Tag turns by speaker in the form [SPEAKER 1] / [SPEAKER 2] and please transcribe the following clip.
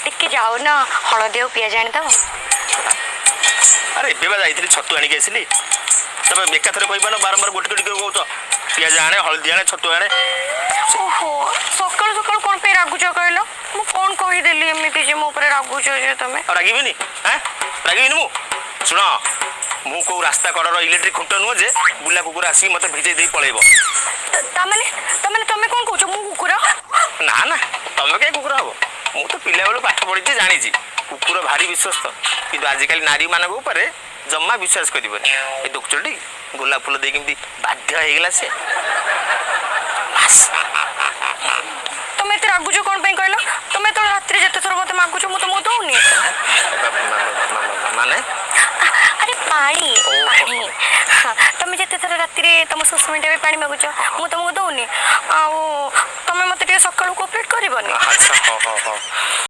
[SPEAKER 1] ଟିକେ ଯାଉ ନା ହଳଦୀ ଆଉ ପିଆଜ ଆଣିଦବ।
[SPEAKER 2] अरे एबे जाइଥିଲି छतु आनिक आसिली तबे एकाथरे कहबा ना बारंबार गोटे गोटे कहूछ पियाज आणे हल्दी आणे छतु आणे।
[SPEAKER 1] ओहो सकाळु सकाळु कोन पे रागुच कहलो मु कोन कहि देली एमिति जे मो ऊपर रागुच जे तमे
[SPEAKER 2] रागिबिनी हैं रागिबिनी मु सुन मु को रास्ता कड़र इलेक्ट्रिक खुंट नुह जे बुला कुकुर आसी मते भिजै दे पळेबो
[SPEAKER 1] तमाने तमाने तमे कोन कहूछ मु कुकुर
[SPEAKER 2] ना ना तमे के कुकुर हबो मु तो पिला बेलु पाठ पढि जे जानि छी कुकुर भारी विश्वस्त किंतु आजिकल नारी मानक ऊपर जम्मा विश्वास करबनी ए दुखचोटी गोलाप फूल दे केमती बाध्य हे गेला से
[SPEAKER 1] तमे ते रागुच कोन पे कहलो तमे तो रात्रि जते थर मते मागुछ मु तो मु दउनी
[SPEAKER 2] माने
[SPEAKER 1] अरे पानी पानी तमे जते थर रात्रि तम सुसमिटा पे पानी मागुछ मु तो मु दउनी आ तमे मते टे सकाळु कोऑपरेट करबनी।
[SPEAKER 2] अच्छा हो